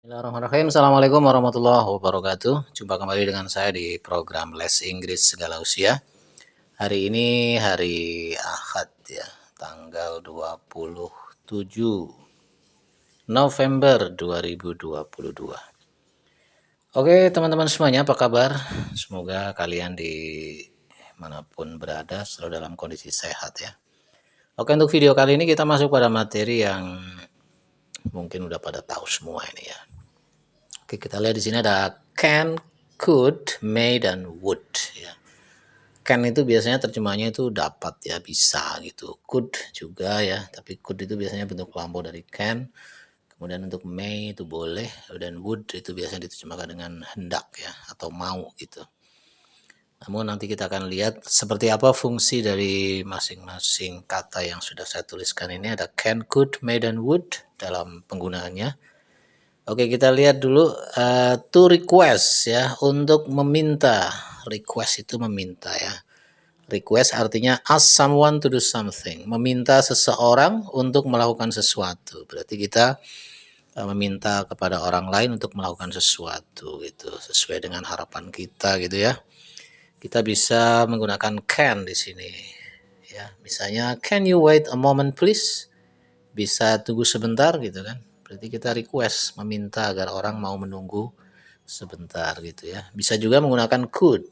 Bismillahirrahmanirrahim. Assalamualaikum warahmatullahi wabarakatuh. Jumpa kembali dengan saya di program Les Inggris Segala Usia. Hari ini hari Ahad ya, tanggal 27 November 2022. Oke teman-teman semuanya, apa kabar? Semoga kalian di manapun berada selalu dalam kondisi sehat ya. Oke, untuk video kali ini kita masuk pada materi yang mungkin udah pada tahu semua ini ya. Oke, kita lihat di sini ada can, could, may, dan would ya. Can itu biasanya terjemahnya itu dapat ya, bisa gitu. Could juga ya, tapi could itu biasanya bentuk kelompok dari can. Kemudian untuk may itu boleh, dan would itu biasanya diterjemahkan dengan hendak ya, atau mau gitu. Namun nanti kita akan lihat seperti apa fungsi dari masing-masing kata yang sudah saya tuliskan ini. Ada can, could, may, dan would dalam penggunaannya. Oke, kita lihat dulu to request ya, untuk meminta. Request itu meminta ya. Request artinya ask someone to do something, meminta seseorang untuk melakukan sesuatu. Berarti kita meminta kepada orang lain untuk melakukan sesuatu gitu, sesuai dengan harapan kita gitu ya. Kita bisa menggunakan can di sini ya. Misalnya, can you wait a moment please? Bisa tunggu sebentar gitu kan. Berarti kita request, meminta agar orang mau menunggu sebentar gitu ya. Bisa juga menggunakan could.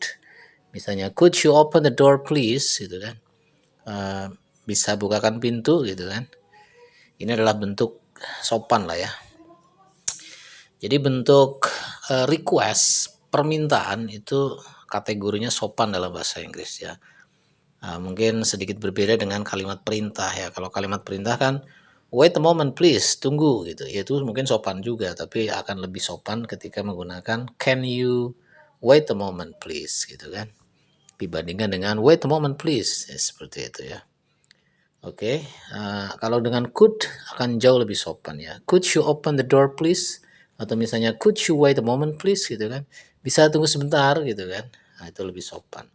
Misalnya, could you open the door please gitu kan. Bisa bukakan pintu gitu kan. Ini adalah bentuk sopan lah ya. Jadi bentuk request, permintaan itu kategorinya sopan dalam bahasa Inggris ya. Mungkin sedikit berbeda dengan kalimat perintah ya. Kalau kalimat perintah kan wait a moment please, tunggu gitu. Itu mungkin sopan juga, tapi akan lebih sopan ketika menggunakan can you wait a moment please gitu kan. Dibandingkan dengan wait a moment please, ya, seperti itu ya. Oke, kalau dengan could akan jauh lebih sopan ya. Could you open the door please? Atau misalnya could you wait a moment please gitu kan. Bisa tunggu sebentar gitu kan. Nah, itu lebih sopan.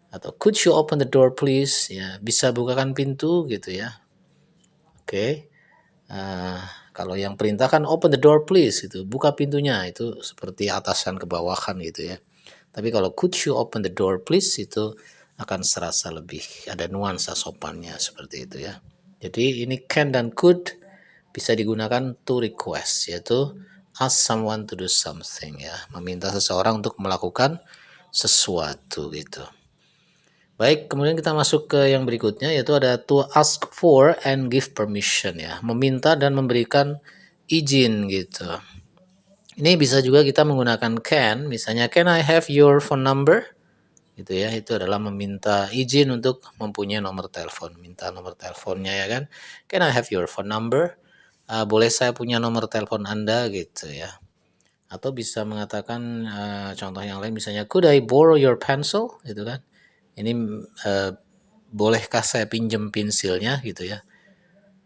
Atau could you open the door please? Ya, bisa bukakan pintu gitu ya. Oke. Kalau yang perintah kan open the door please gitu. Buka pintunya, itu seperti atasan ke bawahan gitu ya. Tapi kalau could you open the door please itu akan serasa lebih ada nuansa sopannya seperti itu ya. Jadi ini can dan could bisa digunakan to request, yaitu ask someone to do something ya, meminta seseorang untuk melakukan sesuatu gitu. Baik, kemudian kita masuk ke yang berikutnya, yaitu ada to ask for and give permission ya, meminta dan memberikan izin gitu. Ini bisa juga kita menggunakan can, misalnya can I have your phone number? Gitu ya, itu adalah meminta izin untuk mempunyai nomor telepon, minta nomor teleponnya ya kan. Can I have your phone number? Boleh saya punya nomor telepon Anda gitu ya. Atau bisa mengatakan contoh yang lain, misalnya could I borrow your pencil gitu kan. Ini bolehkah saya pinjam pensilnya gitu ya.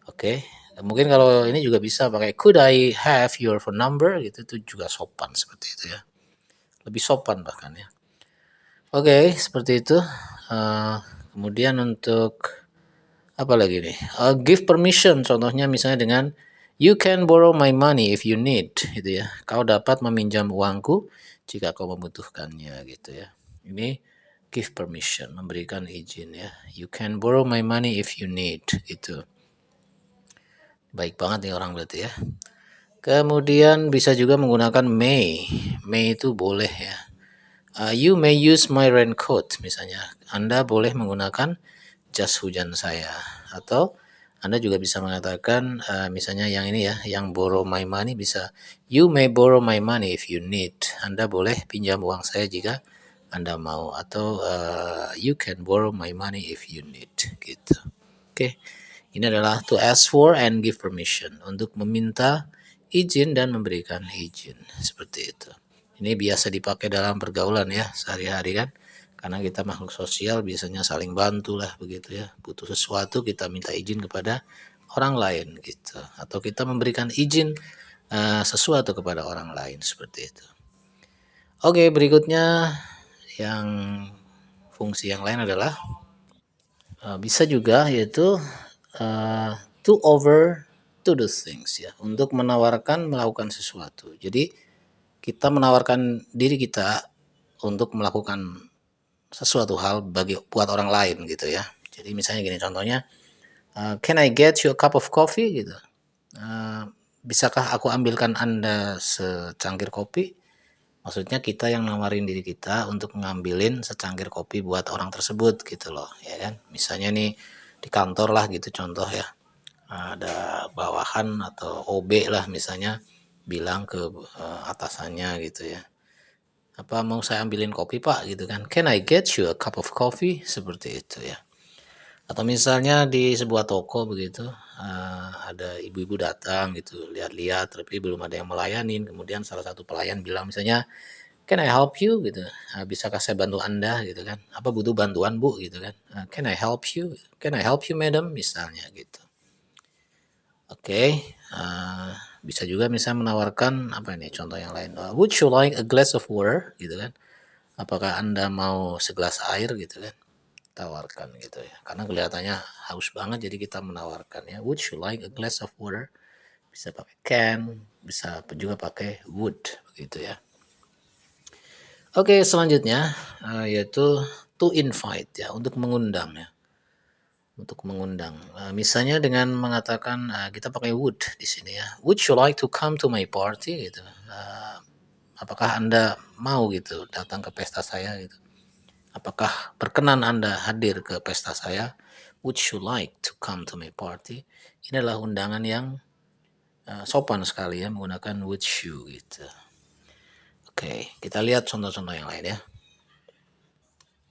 Oke. Mungkin kalau ini juga bisa pakai could I have your phone number gitu, itu juga sopan seperti itu ya. Lebih sopan bahkan ya. Oke, seperti itu. Kemudian untuk apa lagi nih? Give permission, contohnya misalnya dengan you can borrow my money if you need, gitu ya. Kau dapat meminjam uangku jika kau membutuhkannya, gitu ya. Ini give permission, memberikan izin ya. You can borrow my money if you need, gitu. Baik banget nih orang berarti ya. Kemudian bisa juga menggunakan may. May itu boleh ya. You may use my raincoat, misalnya. Anda boleh menggunakan jas hujan saya. Atau Anda juga bisa mengatakan misalnya yang ini ya, yang borrow my money bisa you may borrow my money if you need. Anda boleh pinjam uang saya jika Anda mau. Atau you can borrow my money if you need gitu. Oke. Ini adalah to ask for and give permission, untuk meminta izin dan memberikan izin, seperti itu. Ini biasa dipakai dalam pergaulan ya, sehari-hari kan. Karena kita makhluk sosial, biasanya saling bantu lah begitu ya. Butuh sesuatu kita minta izin kepada orang lain gitu. Atau kita memberikan izin sesuatu kepada orang lain, seperti itu. Oke, berikutnya yang fungsi yang lain adalah bisa juga yaitu to over to do things ya, untuk menawarkan melakukan sesuatu. Jadi kita menawarkan diri kita untuk melakukan sesuatu hal buat orang lain gitu ya. Jadi misalnya gini contohnya, can I get you a cup of coffee gitu. Bisakah aku ambilkan Anda secangkir kopi? Maksudnya kita yang nawarin diri kita untuk ngambilin secangkir kopi buat orang tersebut gitu loh, ya kan. Misalnya nih di kantor lah gitu contoh ya, ada bawahan atau OB lah misalnya bilang ke atasannya gitu ya, apa mau saya ambilin kopi pak gitu kan, can I get you a cup of coffee, seperti itu ya. Atau misalnya di sebuah toko begitu, ada ibu-ibu datang gitu, lihat-lihat tapi belum ada yang melayanin, kemudian salah satu pelayan bilang misalnya, "Can I help you?" gitu, "Bisakah saya bantu Anda?" gitu kan, "Apa butuh bantuan Bu?" gitu kan, "Can I help you? Can I help you madam?" misalnya gitu. Oke, bisa juga misalnya menawarkan apa ini contoh yang lain, "Would you like a glass of water?" gitu kan, "Apakah Anda mau segelas air?" gitu kan. Tawarkan gitu ya, karena kelihatannya haus banget jadi kita menawarkan ya, "Would you like a glass of water?" Bisa pakai can, bisa juga pakai would begitu ya. Oke, selanjutnya yaitu to invite ya, untuk mengundang ya, untuk mengundang. Misalnya dengan mengatakan kita pakai would di sini ya, "Would you like to come to my party?" gitu. Apakah Anda mau gitu datang ke pesta saya gitu. Apakah berkenan Anda hadir ke pesta saya? Would you like to come to my party? Ini adalah undangan yang sopan sekali ya, menggunakan would you gitu. Oke, kita lihat contoh-contoh yang lain ya.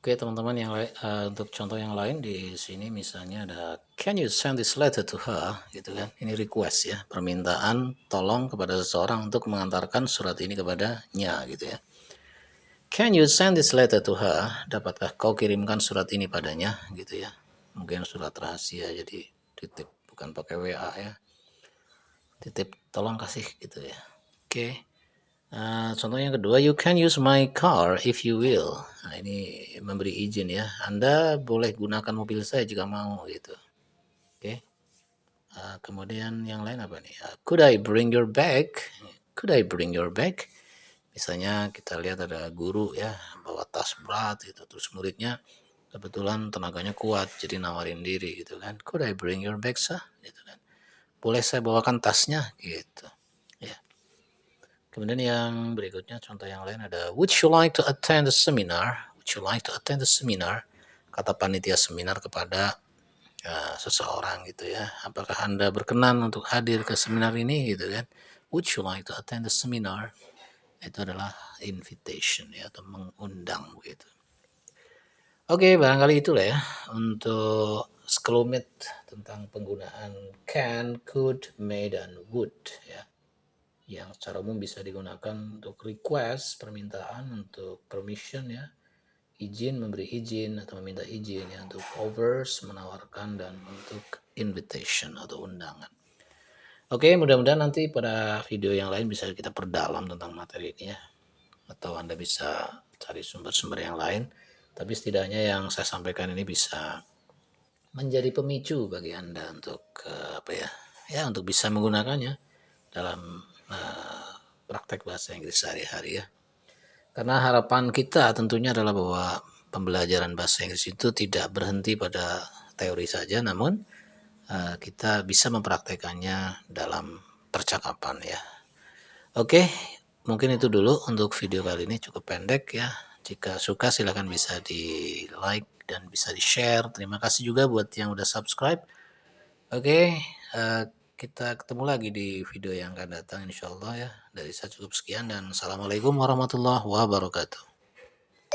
Oke teman-teman, yang lain, untuk contoh yang lain di sini misalnya ada, can you send this letter to her gitu kan. Ini request ya, permintaan tolong kepada seseorang untuk mengantarkan surat ini kepadanya gitu ya. Can you send this letter to her? Dapatkah kau kirimkan surat ini padanya gitu ya. Mungkin surat rahasia jadi titip, bukan pakai WA ya. Titip tolong kasih gitu ya. Oke. Contoh yang kedua, you can use my car if you will. Nah, ini memberi izin ya. Anda boleh gunakan mobil saya jika mau gitu. Oke. Kemudian yang lain apa nih? Could I bring your bag? Could I bring your bag? Misalnya kita lihat ada guru ya bawa tas berat gitu, terus muridnya kebetulan tenaganya kuat jadi nawarin diri gitu kan, could I bring your bag sir gitu kan, boleh saya bawakan tasnya gitu ya. Kemudian yang berikutnya contoh yang lain ada, would you like to attend the seminar? Would you like to attend the seminar? Kata panitia seminar kepada seseorang gitu ya, apakah Anda berkenan untuk hadir ke seminar ini gitu kan. Would you like to attend the seminar? Itu adalah invitation ya, atau mengundang begitu. Oke, barangkali itulah ya untuk sekelumit tentang penggunaan can, could, may, dan would ya, yang secara umum bisa digunakan untuk request, permintaan, untuk permission ya, izin, memberi izin atau meminta izin ya, untuk offers, menawarkan, dan untuk invitation atau undangan. Oke, mudah-mudahan nanti pada video yang lain bisa kita perdalam tentang materi ini ya, atau Anda bisa cari sumber-sumber yang lain, tapi setidaknya yang saya sampaikan ini bisa menjadi pemicu bagi Anda untuk apa ya, ya untuk bisa menggunakannya dalam praktek bahasa Inggris sehari-hari ya. Karena harapan kita tentunya adalah bahwa pembelajaran bahasa Inggris itu tidak berhenti pada teori saja, namun kita bisa mempraktekannya dalam percakapan ya. Oke, mungkin itu dulu untuk video kali ini, cukup pendek ya. Jika suka silahkan bisa di like dan bisa di share. Terima kasih juga buat yang udah subscribe. Oke, kita ketemu lagi di video yang akan datang insya Allah ya. Dari saya cukup sekian dan assalamualaikum warahmatullahi wabarakatuh.